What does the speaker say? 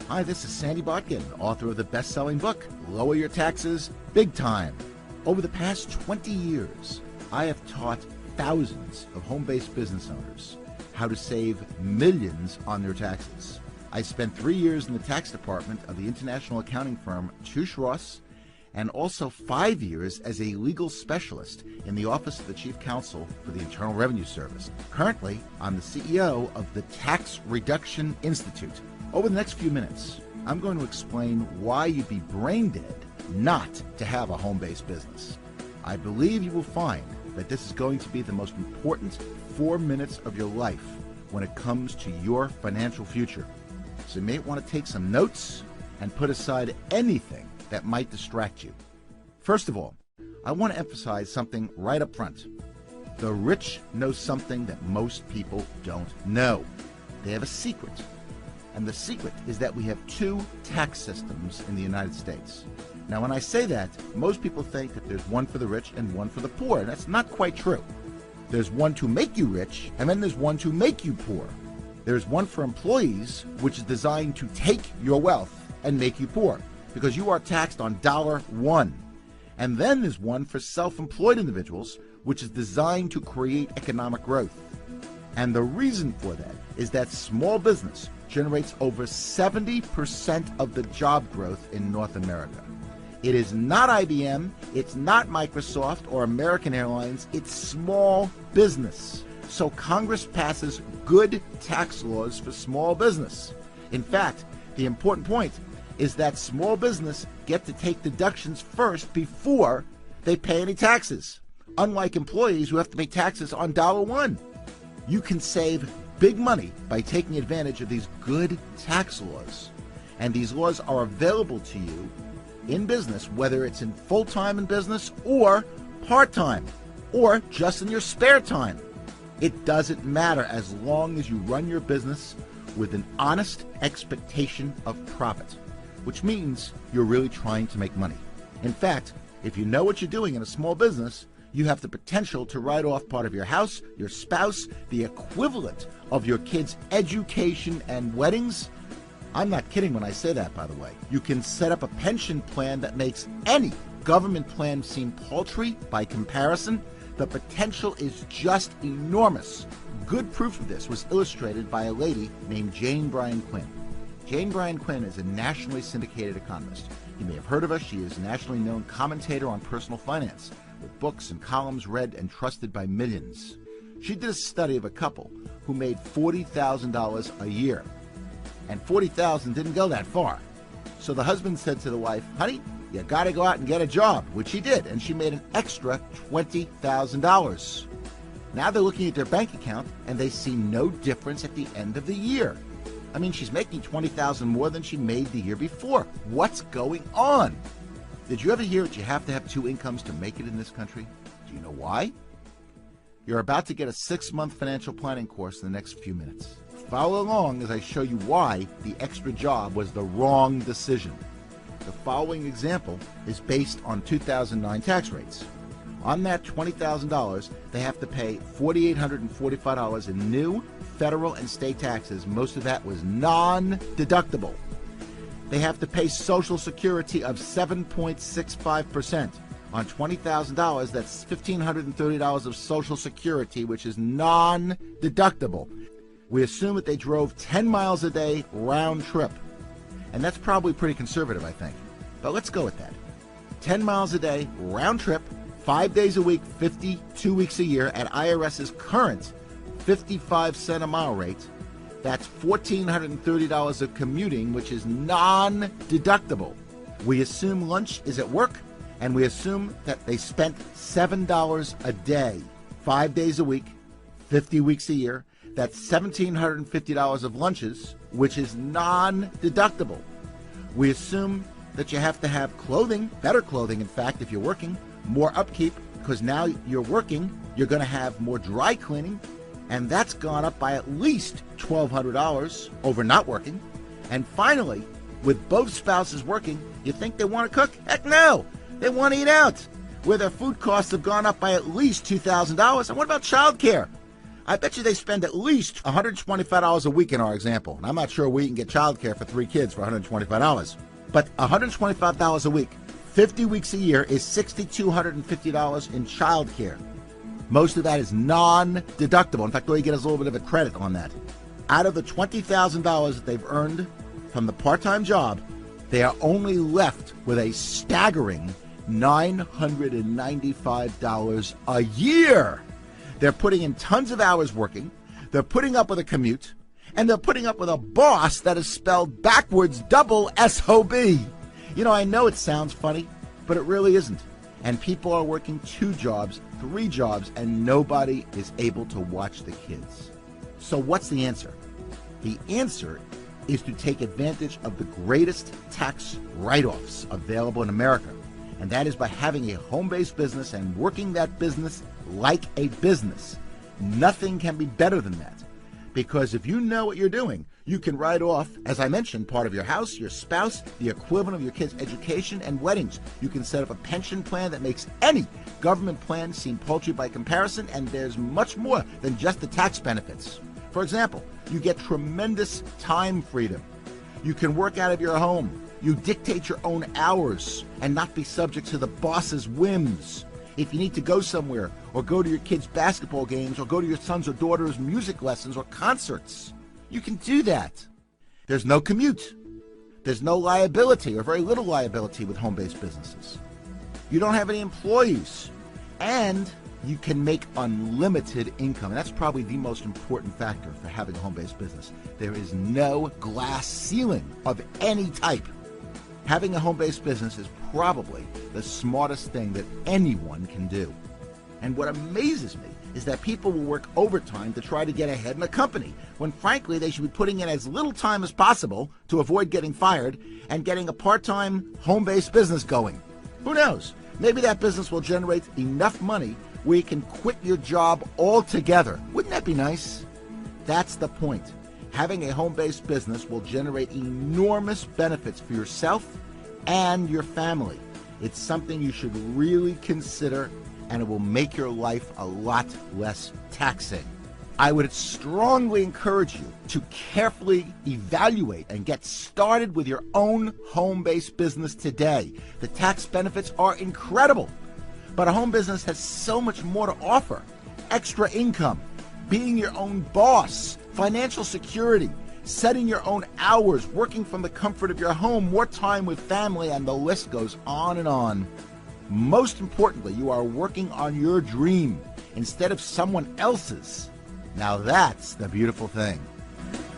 Hi, this is Sandy Botkin, author of the best-selling book, Lower Your Taxes Big Time. Over the past 20 years, I have taught thousands of home-based business owners how to save millions on their taxes. I spent 3 years in the tax department of the international accounting firm Touche Ross, and also 5 years as a legal specialist in the Office of the Chief Counsel for the Internal Revenue Service. Currently, I'm the CEO of the Tax Reduction Institute. Over the next few minutes, I'm going to explain why you'd be brain dead not to have a home-based business. I believe you will find that this is going to be the most important 4 minutes of your life when it comes to your financial future. So you may want to take some notes and put aside anything that might distract you. First of all, I want to emphasize something right up front. The rich know something that most people don't know. They have a secret. And the secret is that we have 2 tax systems in the United States. Now, when I say that, most people think that there's one for the rich and one for the poor. That's not quite true. There's one to make you rich, and then there's one to make you poor. There's one for employees, which is designed to take your wealth and make you poor, because you are taxed on $1. And then there's one for self-employed individuals, which is designed to create economic growth. And the reason for that is that small business generates over 70% of the job growth in North America. It is not IBM, it's not Microsoft or American Airlines, it's small business. So Congress passes good tax laws for small business. In fact, the important point is that small business get to take deductions first before they pay any taxes, unlike employees who have to pay taxes on $1. You can save big money by taking advantage of these good tax laws. And these laws are available to you in business, whether it's in full-time in business or part-time or just in your spare time. It doesn't matter as long as you run your business with an honest expectation of profit, which means you're really trying to make money. In fact, if you know what you're doing in a small business, you have the potential to write off part of your house, your spouse, the equivalent of your kids' education and weddings. I'm not kidding when I say that, by the way. You can set up a pension plan that makes any government plan seem paltry by comparison. The potential is just enormous. Good proof of this was illustrated by a lady named Jane Bryan Quinn. Jane Bryan Quinn is a nationally syndicated economist. You may have heard of her. She is a nationally known commentator on personal finance, with books and columns read and trusted by millions. She did a study of a couple who made $40,000 a year. And $40,000 didn't go that far. So the husband said to the wife, honey, you gotta go out and get a job, which she did, and she made an extra $20,000. Now they're looking at their bank account, and they see no difference at the end of the year. I mean, she's making $20,000 more than she made the year before. What's going on? Did you ever hear that you have to have 2 incomes to make it in this country? Do you know why? You're about to get a 6-month financial planning course in the next few minutes. Follow along as I show you why the extra job was the wrong decision. The following example is based on 2009 tax rates. On that $20,000, they have to pay $4,845 in new federal and state taxes. Most of that was non-deductible. They have to pay Social Security of 7.65%. On $20,000, that's $1,530 of Social Security, which is non-deductible. We assume that they drove 10 miles a day round trip. And that's probably pretty conservative, I think. But let's go with that. 10 miles a day round trip, 5 days a week, 52 weeks a year at IRS's current 55-cent a mile rate. That's $1,430 of commuting, which is non-deductible. We assume lunch is at work, and we assume that they spent $7 a day, 5 days a week, 50 weeks a year. That's $1,750 of lunches, which is non-deductible. We assume that you have to have clothing, better clothing, in fact, if you're working, more upkeep, because now you're working, you're going to have more dry cleaning, and that's gone up by at least $1,200 over not working. And finally, with both spouses working, you think they want to cook? Heck no! They want to eat out, where their food costs have gone up by at least $2,000. And what about childcare? I bet you they spend at least $125 a week in our example. And I'm not sure we can get childcare for 3 kids for $125. But $125 a week, 50 weeks a year is $6,250 in childcare. Most of that is non-deductible. In fact, all you get is a little bit of a credit on that. Out of the $20,000 that they've earned from the part-time job, they are only left with a staggering $995 a year. They're putting in tons of hours working, they're putting up with a commute, and they're putting up with a boss that is spelled backwards double S-O-B. You know, I know it sounds funny, but it really isn't. And people are working 2 jobs, 3 jobs, and nobody is able to watch the kids. So what's the answer? The answer is to take advantage of the greatest tax write-offs available in America. And that is by having a home-based business and working that business like a business. Nothing can be better than that. Because if you know what you're doing, you can write off, as I mentioned, part of your house, your spouse, the equivalent of your kids' education and weddings. You can set up a pension plan that makes any government plan seem paltry by comparison, and there's much more than just the tax benefits. For example, you get tremendous time freedom. You can work out of your home. You dictate your own hours and not be subject to the boss's whims. If you need to go somewhere, or go to your kids' basketball games, or go to your son's or daughter's music lessons or concerts, you can do that. There's no commute. There's no liability, or very little liability with home-based businesses. You don't have any employees. And you can make unlimited income. And that's probably the most important factor for having a home-based business. There is no glass ceiling of any type. Having a home-based business is probably the smartest thing that anyone can do. And what amazes me is that people will work overtime to try to get ahead in a company, when frankly they should be putting in as little time as possible to avoid getting fired and getting a part-time home-based business going. Who knows? Maybe that business will generate enough money where you can quit your job altogether. Wouldn't that be nice? That's the point. Having a home-based business will generate enormous benefits for yourself and your family. It's something you should really consider, and it will make your life a lot less taxing. I would strongly encourage you to carefully evaluate and get started with your own home-based business today. The tax benefits are incredible, but a home business has so much more to offer. Extra income, being your own boss, financial security, setting your own hours, working from the comfort of your home, more time with family, and the list goes on and on. Most importantly, you are working on your dream instead of someone else's. Now that's the beautiful thing.